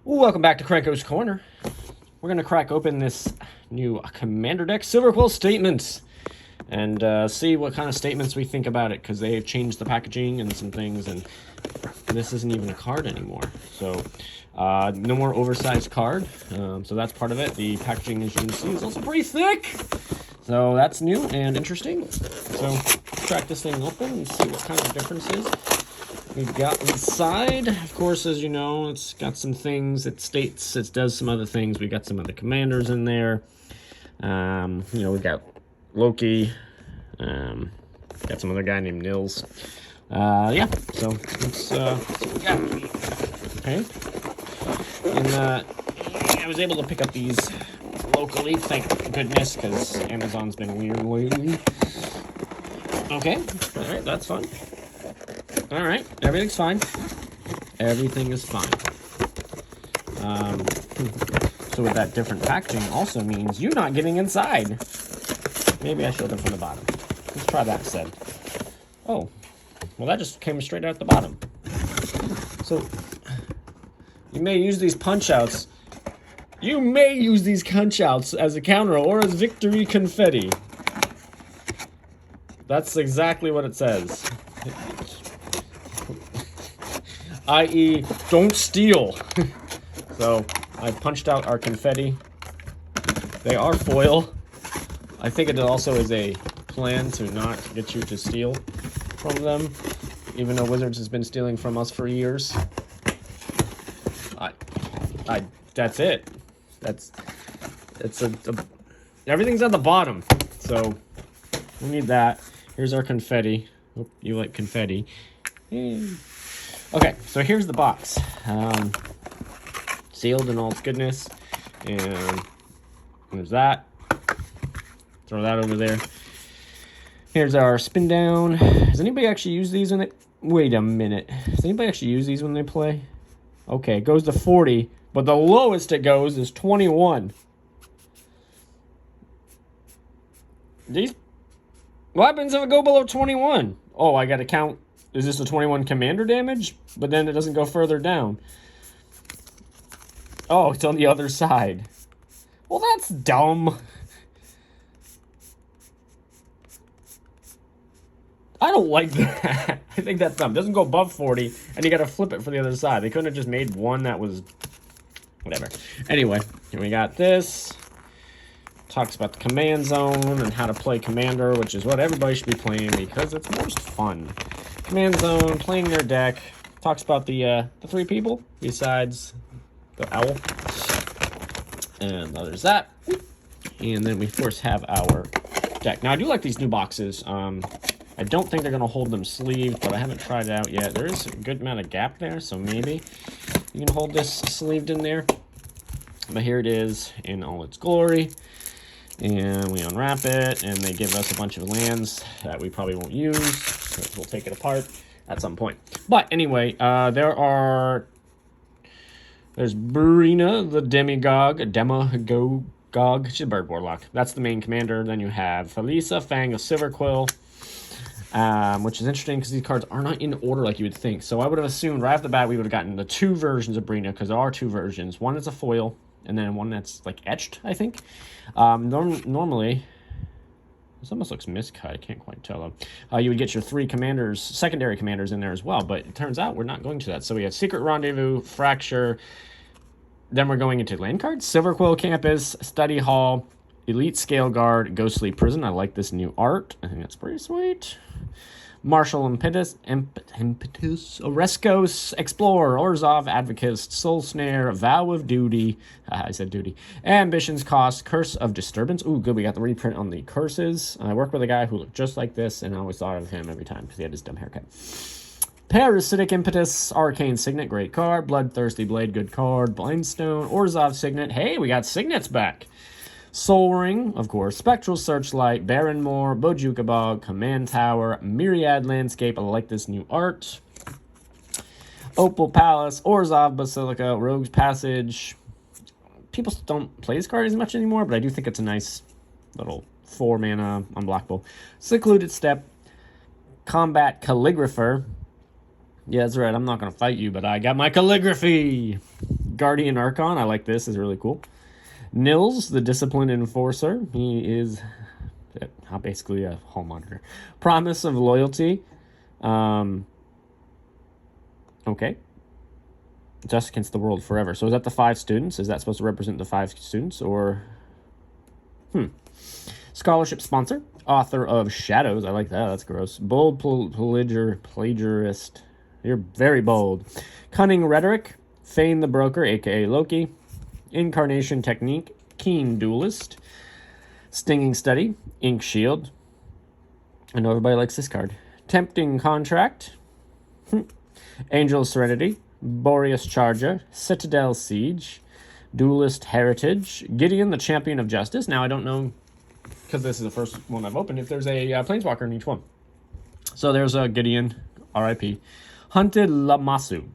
Welcome back to Krenkoscorner. We're going to crack open this new Commander deck, Silverquill Statement, and see what kind of statements we think about it, because they've changed the packaging and some things, and this isn't even a card anymore. So, no more oversized card, so that's part of it. The packaging, as you can see, is also pretty thick, so that's new and interesting. So, let's crack this thing open and see what kind of differences we've got inside. Of course, as you know, it's got some things. It states it does some other things. We got some other commanders in there. We got Loki. Got some other guy named Nils. Yeah. So let's see what we got. Okay. And I was able to pick up these locally, thank goodness, because Amazon's been weird lately. Okay. All right. That's fun. All right, everything's fine. Everything is fine. So with that different packaging also means you're not getting inside. Maybe I showed them from the bottom. Let's try that instead. Oh, well that just came straight out the bottom. So you may use these punch-outs. You may use these punch-outs as a counter or as victory confetti. That's exactly what it says. I.e., don't steal. So, I punched out our confetti. They are foil. I think it also is a plan to not get you to steal from them, even though Wizards has been stealing from us for years. That's it. Everything's at the bottom. So, we need that. Here's our confetti. Oh, you like confetti. Okay, so here's the box. Sealed and all its goodness. And there's that. Throw that over there. Here's our spin down. Does anybody actually use these when they... Wait a minute. Does anybody actually use these when they play? Okay, it goes to 40, but the lowest it goes is 21. What happens if it go below 21? Oh, I gotta count. Is this a 21 commander damage? But then it doesn't go further down. Oh, it's on the other side. Well, that's dumb. I don't like that. I think that's dumb. It doesn't go above 40, and you gotta flip it for the other side. They couldn't have just made one that was... Whatever. Anyway, here we got this. Talks about the command zone and how to play commander, which is what everybody should be playing because it's most fun. Command zone, playing their deck. Talks about the 3 people besides the owl. And there's that. And then we of course have our deck. Now I do like these new boxes. I don't think they're going to hold them sleeved, but I haven't tried it out yet. There is a good amount of gap there, so maybe you can hold this sleeved in there. But here it is in all its glory. And we unwrap it, and they give us a bunch of lands that we probably won't use, because we'll take it apart at some point. But anyway, there's Brina, the Demagogue. She's a bird warlock. That's the main commander. Then you have Felisa, Fang, a Silverquill, which is interesting because these cards are not in order like you would think. So I would have assumed right off the bat we would have gotten the 2 versions of Brina, because there are 2 versions. One is a foil, and then one that's like etched, I think. Normally, this almost looks miscut. I can't quite tell. You would get your 3 commanders, secondary commanders in there as well, but it turns out we're not going to that. So we have Secret Rendezvous, Fracture. Then we're going into land cards. Silverquill Campus, Study Hall, Elite Scale Guard, Ghostly Prison. I like this new art. I think that's pretty sweet. Martial Impetus, Oreskos, Explorer, Orzhov, Advocist, Soul Snare, Vow of Duty, I said duty, Ambitions Cost, Curse of Disturbance. Ooh, good, we got the reprint on the curses. I work with a guy who looked just like this, and I always thought of him every time because he had his dumb haircut. Parasitic Impetus, Arcane Signet, great card. Bloodthirsty Blade, good card. Blindstone, Orzhov Signet. Hey, we got Signets back. Soul Ring, of course, Spectral Searchlight, Barrenmore, Bojuka Bog, Command Tower, Myriad Landscape. I like this new art. Opal Palace, Orzhov Basilica, Rogue's Passage. People don't play this card as much anymore, but I do think it's a nice little 4-mana unblockable. Secluded Step, Combat Calligrapher. Yeah, that's right. I'm not going to fight you, but I got my calligraphy. Guardian Archon. I like this. Is really cool. Nils, the Disciplined Enforcer. He is basically a hall monitor. Promise of Loyalty. Okay. Just against the world forever. So is that the 5 students? Is that supposed to represent the 5 students? Or... Scholarship sponsor. Author of Shadows. I like that. That's gross. Bold plagiarist. You're very bold. Cunning Rhetoric. Fane the Broker, a.k.a. Loki. Incarnation Technique. Keen Duelist. Stinging Study. Ink Shield. I know everybody likes this card. Tempting Contract. Angel Serenity. Boreas Charger. Citadel Siege. Duelist Heritage. Gideon, the Champion of Justice. Now, I don't know, because this is the first one I've opened, if there's a Planeswalker in each one. So there's a Gideon, R.I.P. Hunted Lamasu.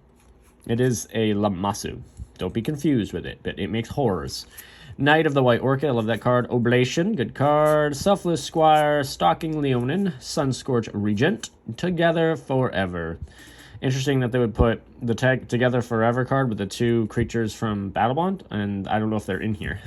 It is a Lamasu. Don't be confused with it, but it makes horrors. Knight of the White Orchid, I love that card. Oblation, good card. Selfless Squire, Stalking Leonin, Sunscorch Regent, Together Forever. Interesting that they would put the Together Forever card with the 2 creatures from Battlebond, and I don't know if they're in here.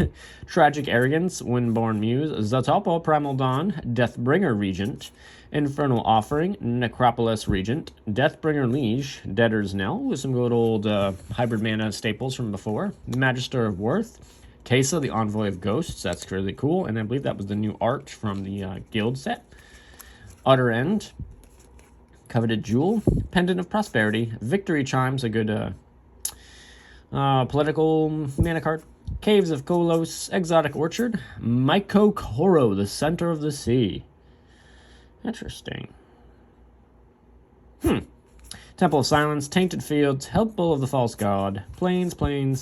Tragic Arrogance, Windborn Muse, Zatopo, Primal Dawn, Deathbringer Regent, Infernal Offering, Necropolis Regent, Deathbringer Liege, Debtor's Knell, with some good old hybrid mana staples from before, Magister of Worth, Teysa, the Envoy of Ghosts, that's really cool, and I believe that was the new art from the Guild set. Utter End, Coveted Jewel, Pendant of Prosperity, Victory Chimes, a good political mana card. Caves of Kolos, Exotic Orchard, Myko Koro, the Center of the Sea. Interesting. Temple of Silence, Tainted Fields, Helpful of the False God, Plains. Swamp,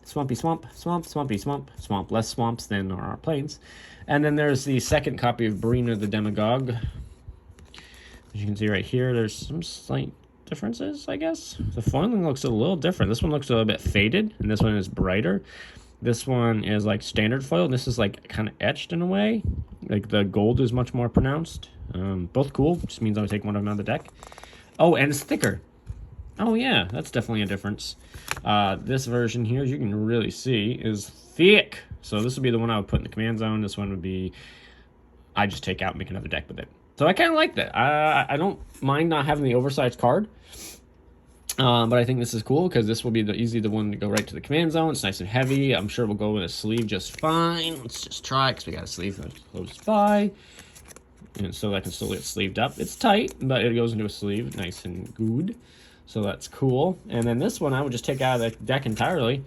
swampy swamp, less swamps than our plains. And then there's the second copy of Brina the Demagogue. As you can see right here, there's some slight differences, I guess. The foiling looks a little different. This one looks a little bit faded, and this one is brighter. This one is like standard foil, and this is like kind of etched in a way. Like the gold is much more pronounced. Both cool, just means I would take one of them out of the deck. Oh, and it's thicker. Oh yeah, that's definitely a difference. This version here, as you can really see, is thick. So this would be the one I would put in the command zone. This one would be, I just take out and make another deck with it. So I kind of like that. I don't mind not having the oversized card. But I think this is cool because this will be the one to go right to the command zone. It's nice and heavy. I'm sure we'll go in a sleeve just fine. Let's just try because we got a sleeve that's close by. And so I can still get sleeved up. It's tight, but it goes into a sleeve nice and good. So that's cool. And then this one I would just take out of the deck entirely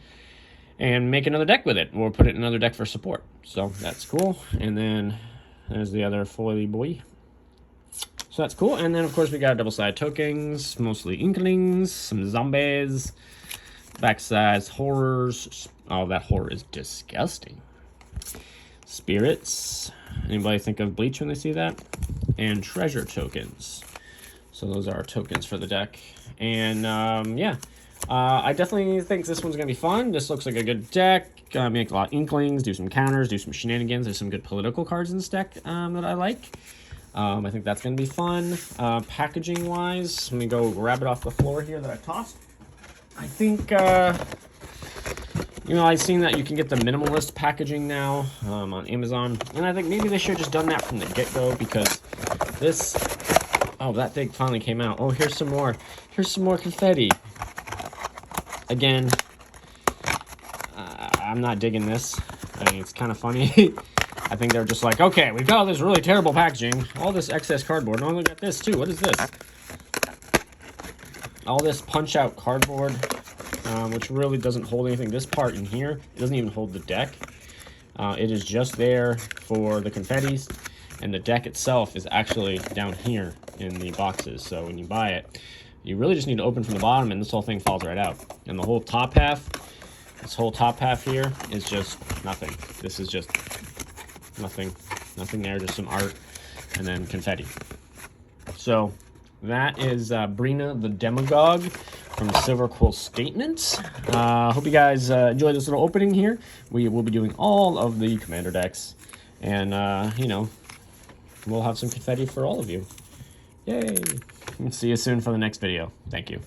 and make another deck with it, or put it in another deck for support. So that's cool. And then there's the other foily boy. So that's cool. And then of course we got double-sided tokens, mostly inklings, some zombies, backside horrors. Oh, that horror is disgusting. Spirits. Anybody think of Bleach when they see that? And treasure tokens. So those are our tokens for the deck. And yeah, I definitely think this one's going to be fun. This looks like a good deck. Make a lot of inklings, do some counters, do some shenanigans. There's some good political cards in this deck that I like. I think that's going to be fun. Packaging-wise, let me go grab it off the floor here that I tossed. I think, you know, I've seen that you can get the minimalist packaging now on Amazon. And I think maybe they should have just done that from the get-go because this... Oh, that thing finally came out. Oh, here's some more. Here's some more confetti. Again, I'm not digging this. I mean, it's kind of funny. I think they're just like, okay, we've got all this really terrible packaging, all this excess cardboard. Oh, look at this, too. What is this? All this punch-out cardboard, which really doesn't hold anything. This part in here, it doesn't even hold the deck. It is just there for the confettis, and the deck itself is actually down here in the boxes. So when you buy it, you really just need to open from the bottom, and this whole thing falls right out. And the whole top half, this whole top half here is just nothing. This is just nothing there, just some art, and then confetti. So that is Brina the Demagogue from Silverquill Statement. Hope you guys enjoy this little opening here. We will be doing all of the commander decks, and you know, we'll have some confetti for all of you. Yay! See you soon for the next video. Thank you.